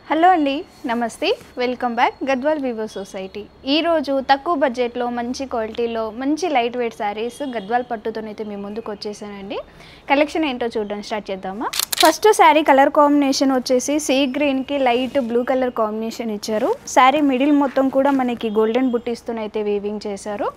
Hello అండి, నమస్తే. Welcome back Gadwal Vivo society. ఈరోజు తక్కువ బడ్జెట్లో మంచి క్వాలిటీలో మంచి లైట్ వెయిట్ శారీస్ గద్వాల్ పట్టుతోనైతే మీ ముందుకు వచ్చేసానండి. కలెక్షన్ ఏంటో చూడడం స్టార్ట్ చేద్దామా. ఫస్ట్ శారీ కలర్ కాంబినేషన్ వచ్చేసి సీ గ్రీన్కి లైట్ బ్లూ కలర్ కాంబినేషన్ ఇచ్చారు. శారీ మిడిల్ మొత్తం కూడా మనకి గోల్డెన్ బుట్టీస్తోనైతే వీవింగ్ చేశారు.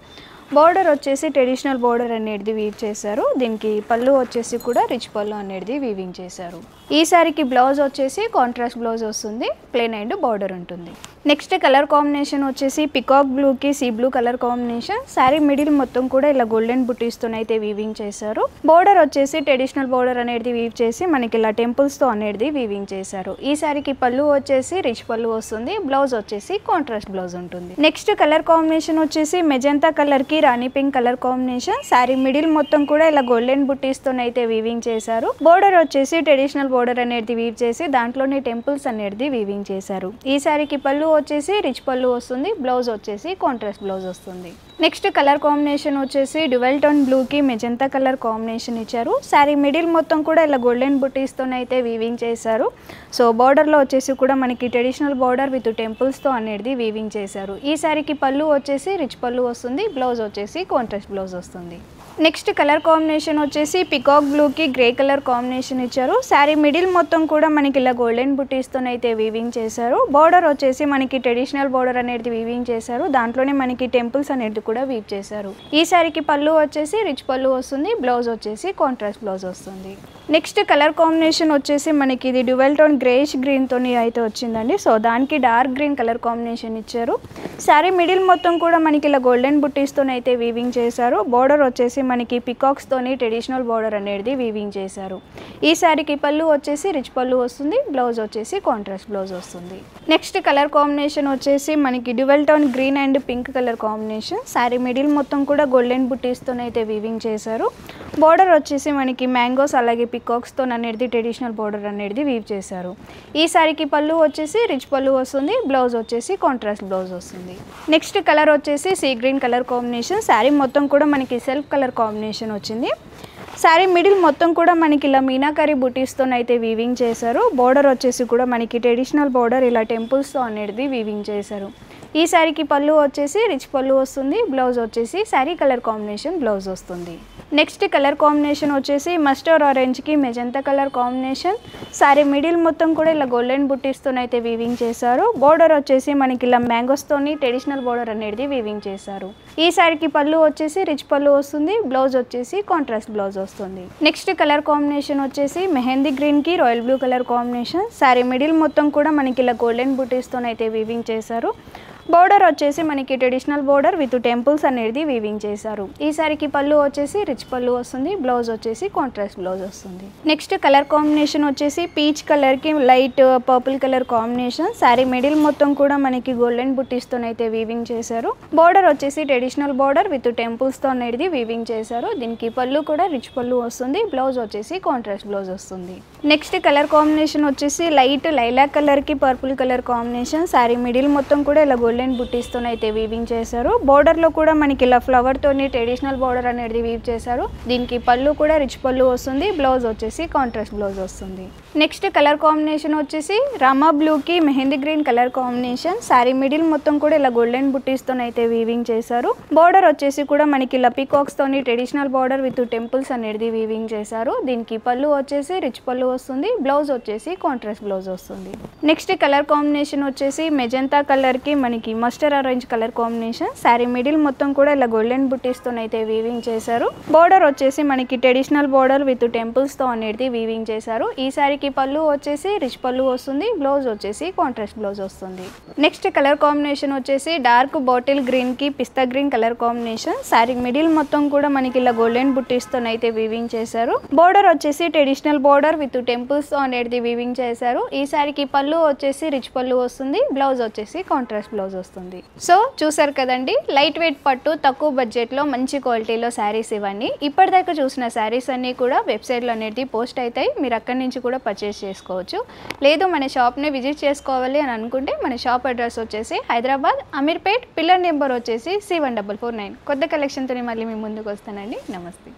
బోర్డర్ వచ్చేసి ట్రెడిషనల్ బోర్డర్ అనేది వీవ్ చేశారు. దీనికి పళ్ళు వచ్చేసి కూడా రిచ్ పళ్ళు అనేది వీవింగ్ చేశారు. ఈ శారీకి బ్లౌజ్ వచ్చేసి కాంట్రాస్ట్ బ్లౌజ్ వస్తుంది, ప్లెయిన్ అండ్ బోర్డర్ ఉంటుంది. నెక్స్ట్ కలర్ కాంబినేషన్ వచ్చేసి పికాక్ బ్లూకి sea blue colour combination. Sari middle మొత్తం కూడా ఇలా గోల్డెన్ బుట్టీస్తోనైతే వీవింగ్ చేశారు. బోర్డర్ వచ్చేసి ట్రెడిషనల్ బోర్డర్ అనేది వీవ్ చేసి మనకి ఇలా టెంపుల్స్తో అనేది వీవింగ్ చేశారు. ఈ శారీకి పళ్ళు వచ్చేసి రిచ్ పళ్ళు వస్తుంది, బ్లౌజ్ వచ్చేసి కాంట్రాస్ట్ బ్లౌజ్ ఉంటుంది. నెక్స్ట్ కలర్ కాంబినేషన్ వచ్చేసి మెజంతా కలర్కి రాణి pink colour combination. Sari middle మొత్తం కూడా ఇలా గోల్డెన్ బుట్టీస్తోనైతే వీవింగ్ చేశారు. బోర్డర్ వచ్చేసి ట్రెడిషనల్ బోర్డర్ అనేది వీవ్ చేసి దాంట్లోనే టెంపుల్స్ అనేది వీవింగ్ చేశారు. ఈ శారీకి పళ్ళు వచ్చేసి రిచ్ పళ్ళు వస్తుంది, బ్లౌజ్ వచ్చేసి కాంట్రాస్ట్ బ్లౌజ్ వస్తుంది. నెక్స్ట్ కలర్ కాంబినేషన్ వచ్చేసి డ్యువల్ టోన్ బ్లూకి మెజంతా కలర్ కాంబినేషన్ ఇచ్చారు. శారీ మిడిల్ మొత్తం కూడా ఇలా గోల్డెన్ బుట్టీస్తోనైతే వీవింగ్ చేశారు. సో బార్డర్లో వచ్చేసి కూడా మనకి ట్రెడిషనల్ బార్డర్ విత్ టెంపుల్స్తో అనేది వీవింగ్ చేశారు. ఈ శారీకి పళ్ళు వచ్చేసి రిచ్ పళ్ళు వస్తుంది, బ్లౌజ్ వచ్చేసి కాంట్రాస్ట్ బ్లౌజ్ వస్తుంది. నెక్స్ట్ కలర్ కాంబినేషన్ వచ్చేసి పికాక్ బ్లూకి గ్రే కలర్ కాంబినేషన్ ఇచ్చారు. శారీ మిడిల్ మొత్తం కూడా మనకి ఇలా గోల్డెన్ బుట్టీస్తోనైతే వీవింగ్ చేశారు. బార్డర్ వచ్చేసి మనకి ట్రెడిషనల్ బార్డర్ అనేది వీవింగ్ చేశారు. దాంట్లోనే మనకి టెంపుల్స్ అనేది కూడా వీవ్ చేశారు. ఈ శారీకి పళ్ళు వచ్చేసి రిచ్ పళ్ళు వస్తుంది, బ్లౌజ్ వచ్చేసి కాంట్రాస్ట్ బ్లౌజ్ వస్తుంది. నెక్స్ట్ కలర్ కాంబినేషన్ వచ్చేసి మనకి ఇది డ్యువల్ టోన్ గ్రేష్ గ్రీన్తో అయితే వచ్చిందండి. సో దానికి డార్క్ గ్రీన్ కలర్ కాంబినేషన్ ఇచ్చారు. శారీ మిడిల్ మొత్తం కూడా మనకి ఇలా గోల్డెన్ బుట్టీస్తోనైతే వీవింగ్ చేశారు. బార్డర్ వచ్చేసి మనకి పికాక్స్తోని ట్రెడిషనల్ బార్డర్ అనేది వీవింగ్ చేశారు. ఈ శారీకి పళ్ళు వచ్చేసి రిచ్ పళ్ళు వస్తుంది, బ్లౌజ్ వచ్చేసి కాంట్రాస్ట్ బ్లౌజ్ వస్తుంది. నెక్స్ట్ కలర్ కాంబినేషన్ వచ్చేసి మనకి dual tone green and pink colour combination. Sari middle మొత్తం కూడా గోల్డెన్ బుట్టీస్తోనైతే వీవింగ్ చేశారు. బార్డర్ వచ్చేసి మనకి మ్యాంగోస్ అలాగే పికాక్స్తో అనేది ట్రెడిషనల్ బార్డర్ అనేది వీవ్ చేశారు. ఈ శారీకి పళ్ళు వచ్చేసి రిచ్ పళ్ళు వస్తుంది, బ్లౌజ్ వచ్చేసి కాంట్రాస్ట్ బ్లౌజ్ వస్తుంది. నెక్స్ట్ కలర్ వచ్చేసి sea green colour combination. Sari మొత్తం కూడా మనకి సెల్ఫ్ కలర్ కాంబినేషన్ వచ్చింది. శారీ మిడిల్ మొత్తం కూడా మనకి ఇలా మీనాకరీ బుటీస్తోనైతే వీవింగ్ చేశారు. బార్డర్ వచ్చేసి కూడా మనకి ట్రెడిషనల్ బార్డర్ ఇలా టెంపుల్స్తో అనేది వీవింగ్ చేశారు. ఈ శారీకి పళ్ళు వచ్చేసి రిచ్ పళ్ళు వస్తుంది, బ్లౌజ్ వచ్చేసి శారీ కలర్ కాంబినేషన్ బ్లౌజ్ వస్తుంది. నెక్స్ట్ కలర్ కాంబినేషన్ వచ్చేసి మస్టర్డ్ ఆరెంజ్కి magenta colour combination. Sari middle మొత్తం కూడా ఇలా గోల్డెన్ బుట్టీస్తోనైతే వీవింగ్ చేశారు. బార్డర్ వచ్చేసి మనకి ఇలా మ్యాంగోస్తోని ట్రెడిషనల్ బార్డర్ అనేది వీవింగ్ చేశారు. ఈ శారీకి పళ్ళు వచ్చేసి రిచ్ పళ్ళు వస్తుంది, బ్లౌజ్ వచ్చేసి కాంట్రాస్ట్ బ్లౌజ్ వస్తుంది. నెక్స్ట్ కలర్ కాంబినేషన్ వచ్చేసి మెహందీ గ్రీన్కి royal blue colour combination. Sari middle మొత్తం కూడా మనకి ఇలా గోల్డెన్ బుట్టీస్తోనైతే వీవింగ్ చేశారు. బోర్డర్ వచ్చేసి మనకి ట్రెడిషనల్ బోర్డర్ విత్ టెంపుల్స్ అనేది వీవింగ్ చేశారు. ఈ శారీకి పళ్ళు వచ్చేసి రిచ్ పళ్ళు వస్తుంది, బ్లౌజ్ వచ్చేసి కాంట్రాస్ట్ బ్లౌజ్ వస్తుంది. నెక్స్ట్ కలర్ కాంబినేషన్ వచ్చేసి పీచ్ కలర్కి light purple colour combination. Sari middle మొత్తం కూడా మనకి గోల్డెన్ బుట్టీస్తోనైతే వీవింగ్ చేశారు. బోర్డర్ వచ్చేసి ట్రెడిషనల్ బోర్డర్ విత్ టెంపుల్స్తో అనేది వీవింగ్ చేశారు. దీనికి పళ్ళు కూడా రిచ్ పళ్ళు వస్తుంది, బ్లౌజ్ వచ్చేసి కాంట్రాస్ట్ బ్లౌజ్ వస్తుంది. నెక్స్ట్ కలర్ కాంబినేషన్ వచ్చేసి లైట్ లైలాక్ కలర్కి purple colour combination. Sari middle మొత్తం కూడా ఇలా గోల్డెన్ బుట్టీస్తోనైతే వీవింగ్ చేశారు. బోర్డర్లో కూడా మనకి ఇలా ఫ్లవర్తోని ట్రెడిషనల్ బోర్డర్ అనేది వీవ్ చేశారు. దీనికి పళ్ళు కూడా రిచ్ పళ్ళు వస్తుంది, బ్లౌజ్ వచ్చేసి కాంట్రాస్ట్ బ్లౌజ్ వస్తుంది. నెక్స్ట్ కలర్ కాంబినేషన్ వచ్చేసి రామా బ్లూకి mehndi green colour combination. Sari middle మొత్తం కూడా ఇలా గోల్డెన్ బుట్టీస్తోనైతే వీవింగ్ చేశారు. బోర్డర్ వచ్చేసి కూడా మనకి ఇలా పీకాక్స్తోని ట్రెడిషనల్ బోర్డర్ విత్ టెంపుల్స్ అనేది వీవింగ్ చేశారు. దీనికి పళ్ళు వచ్చేసి రిచ్ పళ్ళు వస్తుంది, బ్లౌజ్ వచ్చేసి కాంట్రాస్ట్ బ్లౌజ్ వస్తుంది. నెక్స్ట్ కలర్ కాంబినేషన్ వచ్చేసి మెజంతా కలర్కి మనకి mustard orange colour combination. Sari middle మొత్తం కూడా ఇలా గోల్డెన్ బుట్టీస్తోనైతే వీవింగ్ చేశారు. బోర్డర్ వచ్చేసి మనకి ట్రెడిషనల్ బోర్డర్ విత్ టెంపుల్స్తో అనేది వీవింగ్ చేశారు. ఈ శారీకి పళ్ళు వచ్చేసి రిచ్ పళ్ళు వస్తుంది, బ్లౌజ్ వచ్చేసి కాంట్రాస్ట్ బ్లౌజ్ వస్తుంది. నెక్స్ట్ కలర్ కాంబినేషన్ వచ్చేసి డార్క్ బాటిల్ గ్రీన్కి పిస్తా green colour combination. Sari middle మొత్తం కూడా మనకి ఇలా గోల్డెన్ బుట్టీస్తోనైతే వీవింగ్ చేశారు. బోర్డర్ వచ్చేసి ట్రెడిషనల్ బోర్డర్ విత్ టెంపుల్స్తో అనేది వీవింగ్ చేశారు. ఈ శారీకి పళ్ళు వచ్చేసి రిచ్ పళ్ళు వస్తుంది, బ్లౌజ్ వచ్చేసి కాంట్రాస్ట్ బ్లౌజ్ వస్తుంది. సో చూసారు కదండి, లైట్ వెయిట్ పట్టు తక్కువ బడ్జెట్లో మంచి క్వాలిటీలో శారీస్ ఇవన్నీ. ఇప్పటిదాకా చూసిన శారీస్ అన్నీ కూడా వెబ్సైట్లో అనేది పోస్ట్ అవుతాయి. మీరు అక్కడి నుంచి కూడా పర్చేస్ చేసుకోవచ్చు. లేదు మన షాప్ని విజిట్ చేసుకోవాలి అని అనుకుంటే మన షాప్ అడ్రస్ వచ్చేసి హైదరాబాద్ అమీర్పేట్, పిల్లర్ నెంబర్ వచ్చేసి C1449. కొత్త కలెక్షన్తో మళ్ళీ మీ ముందుకు వస్తానండి. నమస్తే.